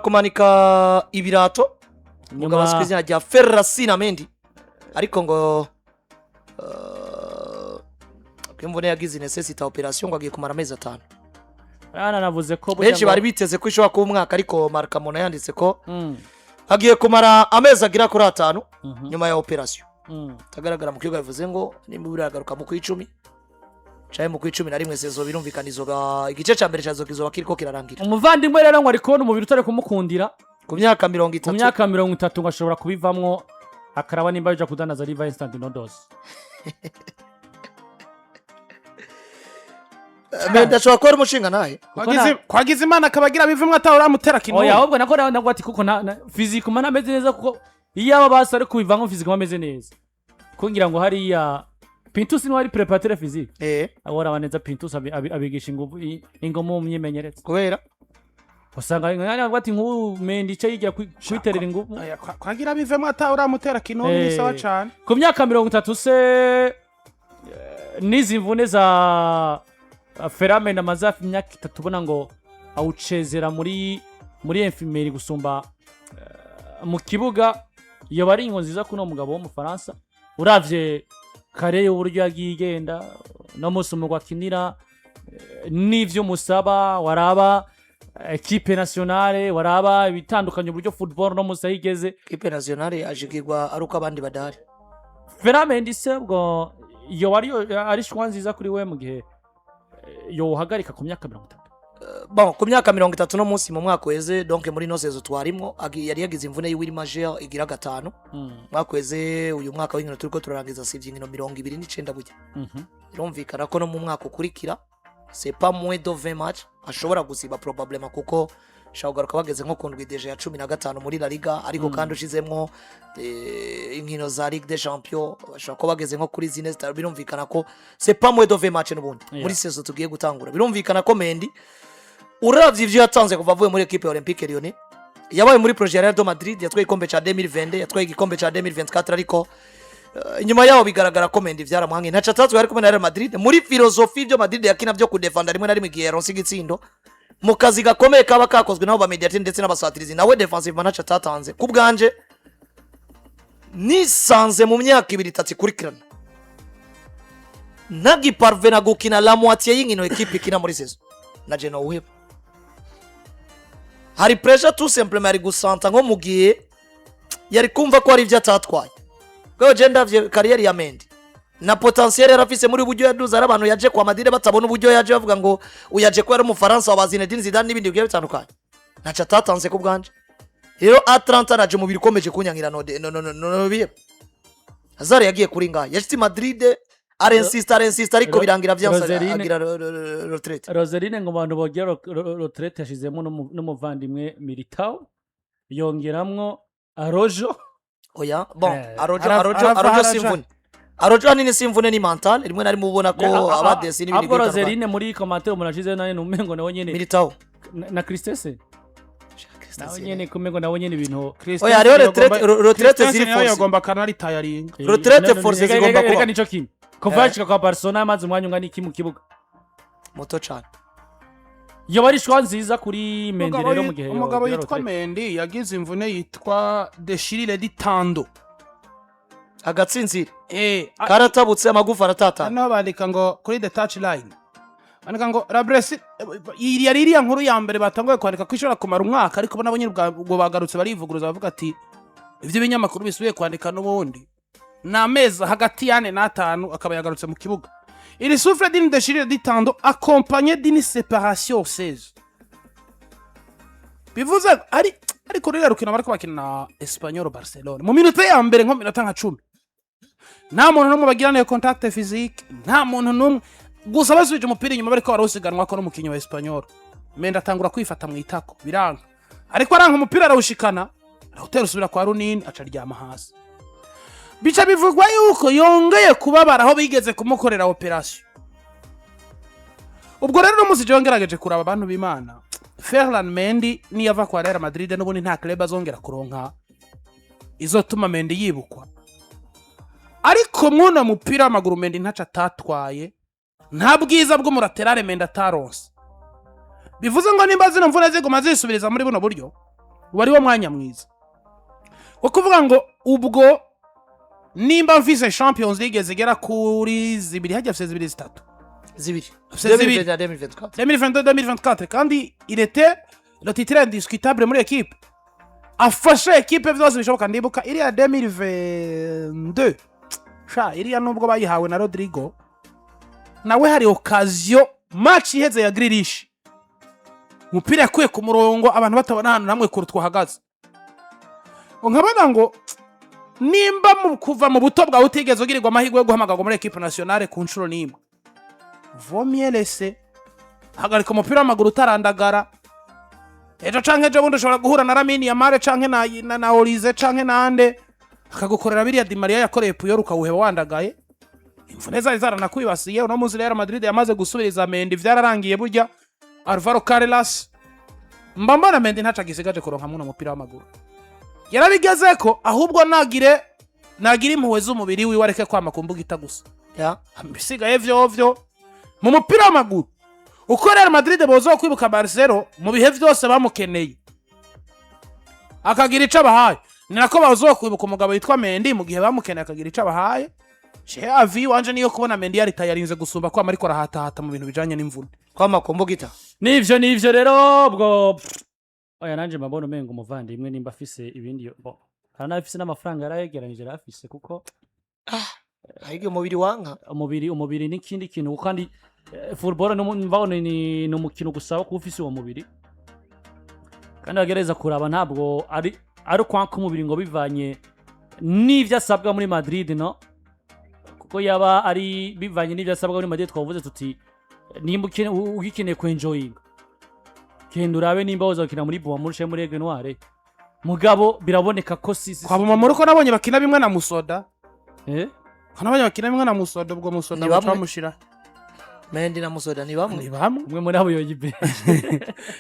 kumanika ibirato umugabo azwi rya Ferland na Mendy ariko ngo Imvune yagize necessity operation ngo agiye kumara amezi 5. navuze ko benshi bari biteze ko ishobora kuba umwaka ariko Marka Mona yanditse ko agiye kumara amezi agira kuri 5 nyuma ya operation. Tagaragara mu kigo bivuze ngo nimba biragaruka mu kwicumi chaye mu kwicumi na rimwe sezo birumvikanizo igice ca mbere cyazo kizoba kiriko kirarangira. Umuvandimwe rero ngo ariko umubiri utare kumukundira ku myaka 30 ku myaka 30 ngo ashobora kubivamwo akaraba nimba yaje kudanaza liver instant noodles. Menda shwa ko umushinga naye kwagize imana akabagira bivumwe atahora mutera kino. Oya ahubwo nako nagwati kuko na physique mana ameze neza kuko iyo aba basare kubivamwo physique ameze neza kungira ngo hari ya Pintus ni wari préparateur physique ahora abaneza Pintus abigisha ingomo mu myimenyeretse kubera usanga ngana gwati nk'u Mendy cyo yigira kwiterera ingufu kwagira bivumwe atahora mutera kino ni sawa cyane. Ku myaka 30 se nizi Imvune za Ferland amazafi imyaka 3 tubona ngo awucezera muri infirmerie gusumba mu kibuga iyo bari ingo nziza kuno mugabo wo mu Faransa uravye kare uburyo yagigenda no musumugwa kinira n'ivyo musaba waraba equipe nationale waraba bitandukanye uburyo football no musayigeze equipe nationale ajigirwa aruko abandi badari. Ferland sebwo iyo wari ari shwa nziza kuri we mu gihe yo uhagarika ku myaka 30. Bon ku myaka 30 no munsi mu mwaka weze donc muri no sezo twarimo yari yagize imvune y'wiri majeur igira 5 mwaka weze uyu mwaka w'inkino turiko turarangiza sivye inkino 29 burya. Irumvikana ko no mu mwaka ukurikira c'est pas moins de 20 matchs ashobora gusiba probablement kuko shawgaruka bageze nko kundwi deje ya 15 muri La Liga ariko kandi ushizemwo inkino za Ligue des Champions bashaka ko bageze nko kuri zine star birumvikana ko c'est pas moins de 20 matchs n'ubundi muri sezo tugiye gutangura birumvikana ko Mendy uravye ivyo yatanze kuva avuye muri equipe olympique lyonnais yabaye muri projet ya Real Madrid yatwaye igikombe ca 2020 yatwaye igikombe ca 2024 ariko inyuma yaho bigaragara ko Mendy vyaramuhange ntaca tatwe ari kumwe na Real Madrid muri philosophie byo Madrid yakina byo kudefenda rimwe na rimwe gihe yaronse igitsindo mu kazi gakomeye kaba kakozwe nabo ba mediateur ndetse n'abasatirizi nawe defensive manager tatanze ku bwanje nisanze mu myaka 2-3 kurikirana nagi parvena gukina la moitié y'inkino equipe ikina muri saison na je no uheba hari pressure tout simplement ari gusanta nko mugiye yari kumva ko ari ivyo atatwaye ko je ndavye career ya Mendy na potentiel yarafise muri buryo yaduza abantu yaje kwa Madrid batabona uburyo yaje bavuga ngo uyaje ko ari mu Faransa wa Zinedine Zidane n'ibindi bigiye bitandukanye naca tatanze ku bwanje rero a30 naje mu birikomeje kunyankira no biye Azari yagiye kuri ngaha yashitse Madrid arensista ariko birangira vyansa agira retraite. Roserine ngo abantu bogira retraite yashizemo n'umuvandimwe Militao yongeramwo Arojo. Oya bon Arojo simvune Arojo ni simvune ni mental rimwe nari mubona ko abadesi n'ibindi byo. Roserine muri commentaire umunashize naye numengo nawe nyene Militao na Christese nawe nyene kumengo nawe nyene ibintu Oya rero retraite ziri force yagomba kanari tiring retraite force zigomba kuba reka nico kimwe Kovacic kwa Barcelona amaze umwanya ungana iki mu kibuga moto cyane yo bari shwa nziza kuri Mendy rero mu gihe umugabo yitwa Mendy yagize imvune yitwa Deshirire ditando agatsinzira karatabutse amagufa aratata no bandika ngo kuri the touch line bandika ngo Rabresi iriya nkuru ya mbere batangoye kwandika kwishora kumara umwaka ariko nabonye ubwo bagarutse barivuguruza bavuga ati ivyo binyamakuru bisubiye kwandika n'ubundi na meza hagati yane na 5 akaba yagarutse mu kibuga. Il souffre d'une déchirure du tendon accompagnée d'une séparation osseuse. Bivuze ariko rero rukina bariko bakina na Espanyol Barcelona mu minota ya mbere nko minota nka 10 nta muntu numwe bagirana contact physique nta muntu numwe gusa basubije umupira inyuma bariko barawusiganwa ko n'umukinyi wa Espanyol Mendy atangura kwifata mu itako biranga ariko aranka umupira arawushikana arawutera usubira kwa runini aca ryama hasi bica bivugwa yuko yongeye kubabara aho bigeze kumukorera operation. Ubwo rero n'umusi jongerageje kuraba abantu b'Imana Ferland Mendy ni yava kwa Real Madrid n'ubundi nta club azongera kuronka izotuma Mendy yibukwa ariko mwona mupira w'amaguru Mendy ntaca atatwaye nta bwiza bwo muraterare Mendy ataronse bivuze ngo nimba zino mvune zigoma zisubiriza muri buno buryo wari wo mwanya mwiza wo kuvuga ngo ubwo nimba mfise Champions League zigera kuri zibiri hajya fise zibiri zitatu zibiri Afise zibiri. 2024 2022-2024 kandi il était le titre indiscutable muri equipe afashe equipe vyose bishoboka ndibuka iri ya 2022 sha iri ya nubwo bayihawe na Rodrigo nawe hari occasion match iheze ya Grealish umupira yakuye ku murongo abantu batabona hano namwe kuru twahagaze nkabona ngo nimba mu kuva mu buto bwa utigeze ugirirwa amahirwe yo guhamagarwa muri equipe nationale ku nshuro nimwe vomye lese hagarika umupira w'amaguru utarandagara ejo canke ejo bundi ushobora guhura na Lamine Yamal canke na Olize canke nande akagukorera biriya Di Maria yakoreye Puyol ukawuheba wandagaye imvune zari zaranakwibasiye uno munsi Real Madrid yamaze gusubiriza Mendy vyararangiye burya Alvaro Carreras mbambana Mendy ntaca gisigaje kuronka muno mupira w'amaguru yarabigeze ko ahubwo nagira impuhwe z'umubiri wiwe areke kwama kumbuga itagusa bisigaye vyovyo mu mupira w'amaguru uko Real Madrid bozo kwibuka Barcelona mu bihe vyose bamukeneye akagira ico abahaye ni nako bazo kwibuka umugabo yitwa Mendy mu gihe bamukeneye akagira ico abahaye je avi wanje niyo kubona Mendy yari tayarinze gusumba kwa mariko rahatahata mu bintu bijanye n'imvune kwama kumbuga ita nivyo rero bwo oya nanje mabona umengo umuvandimwe nimba afise ibindi bo aranafise n'amafaranga yarayegeranije afise kuko ahige umubiri wanka umubiri n'ikindi kintu kandi football mbabona ni umukino gusaba ko ufise uwo mubiri kandi agereza kuraba ntabwo ari kwanka umubiri ngo bivanye n'ivyo asabwa muri Madrid no kuko yaba ari bivanye n'ivyo asabwa muri Madrid twavuze tuti nimba ugikeneye ku enjoying kenda urabe nimba uzakina muri Bournemouth muri Aigle Noire mugabo biraboneka ko sisi kwa mu ruko nabonye bakina bimwe na Musoda nabonye bakina bimwe na Musoda ubwo Musoda bamushira Mendy na Musoda ni bamwe umwe muri abo yoyibe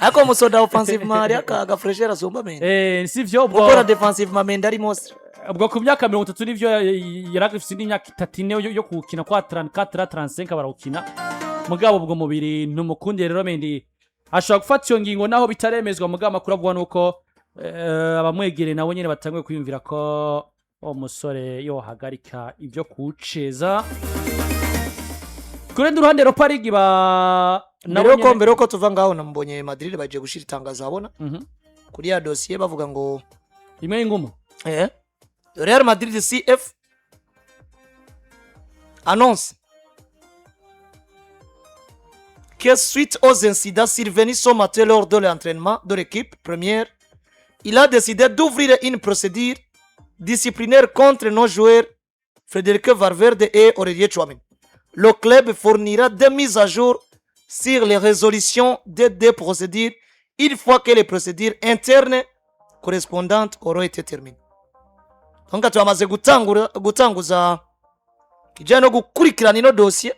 ako Musoda offensive mari aka fresher asumba Mendy sivyo ubwo ukora defensive Mendy ari monstre ubwo ku myaka 30 nivyo yaragifise n'imyaka 3 yo kukina kwa 34 35 barawukina mugabo ubwo mubiri numukundi rero Mendy ashobora gufata iyo ngingo naho bitaremezwa mugabo makuru avuga nuko abamwegere nabo nyene batangwe kwiyumvira ko umusore yo hagarika ivyo kuceza kurenda uruhande Europa League ba mbere ko tuva ngaho nambonye Madrid baje gushira itangazo abona kuri ya dossier bavuga ngo imwe y'ingumu Real Madrid CF annonce que suite aux incidents survenus ce matin lors de l'entraînement de l'équipe première, il a décidé d'ouvrir une procédure disciplinaire contre nos joueurs Federico Valverde et Aurélien Tchouameni. Le club fournira des mises à jour sur les résolutions des deux procédures une fois que les procédures internes correspondantes auront été terminées. Donc tuamaze gutanguza kijana gukurikirana ino dossier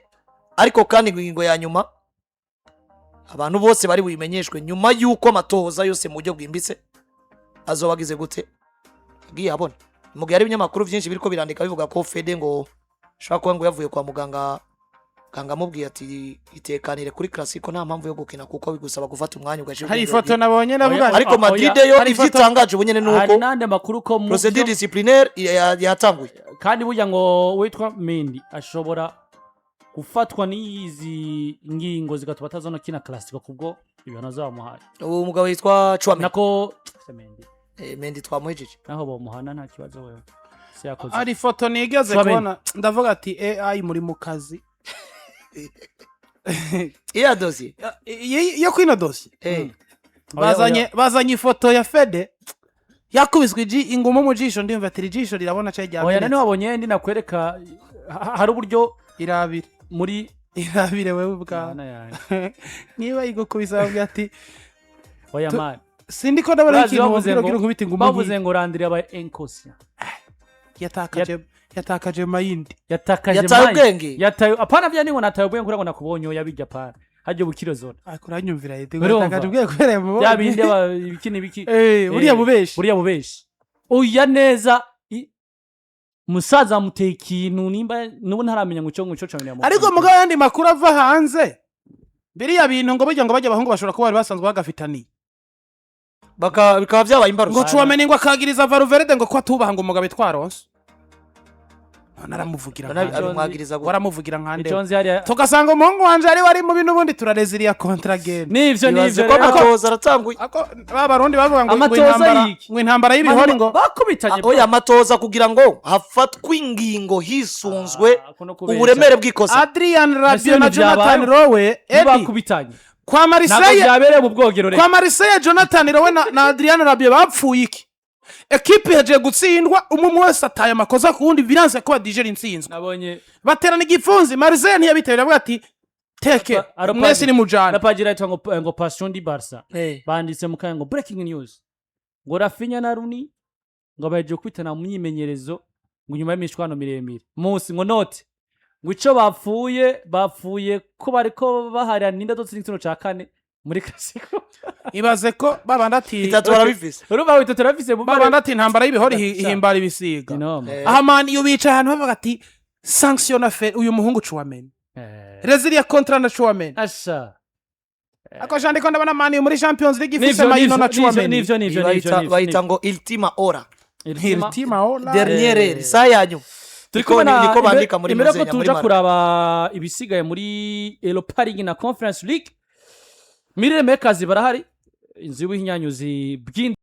ariko kandi ingingo ya nyuma abantu bose bari buyimenyeshwe nyuma yuko amatohoza yose mu buryo bwimbitse azobagize gute agiye abona mu gihe ari ibinyamakuru byinshi biriko birandika bivuga ko Fede ngo shaka kuba ngo yavuye kwa muganga mubwiye ati itekanire kuri classico nta mpamvu yo gukina kuko bigusaba gufata umwanya ugashira hari ifoto nabonye navuga ariko Madrid yo ivyitangaje ubunyene nuko hari nande makuru ko procedure disciplinaire yatanguye kandi burya ngo witwa Mendy ashobora gufatwa n'izi ngingo zigatuma atazona kina classico kubwo ibyo zamuhaye uwo mugabo yitwa Tchouameni nako Mendy twamuhejeje naho bamuhana nta kibazo wewe se yakoze ari foto nigeze kubona ndavuga ati AI muri mu kazi iya dossier yo kwino dossier bazanye ifoto ya Fede yakubiswe ingumu mu jisho ndimva ati jisho rirabona cyo rya oya nani wabonye ndi nakwereka hari uburyo irabire muri irabire wewe bwa niba igukubisa bavuga ati oya man sindiko ndabona ikintu bavuze ngo nkubita ingumu bavuze ngo Landry aba enkosia yatakaje mayindi yataye apana vya ningo nataye ubwenge kurako nakubonyo yabijya pana haje bukiro zone kuranyumvira yete yatakaje ubwenge kurere mu bya bindi ibikini biki buriya bubeshi oya neza musaza muteye ikintu nimba nubu ntaramenya ngo cyo cyane ariko mugabo yandi makuru ava hanze biriya bintu ngo burya ngo bajya abahungu bashobora kuba bari basanzwe bagafitani bikaba byabaye imbarutso ngo Chouameni ngo akagiriza Valverde ngo ko atubaha ngo mugabe twaronse naramuvugira waramuvugira nkande tugasanga umuhungu wanje ari wari mu bintu bundi turareziriya kontra game nivyo ko amatoza aratanguye babarundi bavuga ngo intambara y'ibihori ngo bakubitanye oya amatoza kugira ngo hafatwe ingingo hisunzwe uburemere bw'ikosa Adrian Rabiot na Jonathan Rowe bakubitanye kwa Marseille Jonathan Rowe na Adrian Rabiot bapfuye iki ekipe yaje gutsindwa umwe wese ataye amakosa ku wundi biranze ko badigera intsinzi nabonye baterana igifunzi Marseille ntiyabitabira avuga ati teke mwese ni mujana napagira yitwa ngo Passion di Barca banditse mu kanya ngo breaking news ngo Rafinha na Rooney ngo baje kwitana mu myimenyerezo ngo nyuma y'imishwano miremire munsi ngo note ngo ico bapfuye ko bariko baharira ninda dotse n'ikino ca kane muri Clasico ibaze ko babandati itatu barabifise urumva itatu barabifise babandati intambara y'ibihori himbara ibisiga aha man iyo bica ahantu bavuga ati sanction na fait uyu muhungu Chouameni rezilia kontra na Chouameni asha ako jandiko ndabana man muri Champions League ifise mayino na Chouameni nivyo bayita ngo ultima hora dernière saa yanyu niko bandika muri Muzenya muri tuja kuraba ibisigaye muri Europa League na Conference League Mirire Makers barahari inzu y'ubuhinyanyuzi bw'indi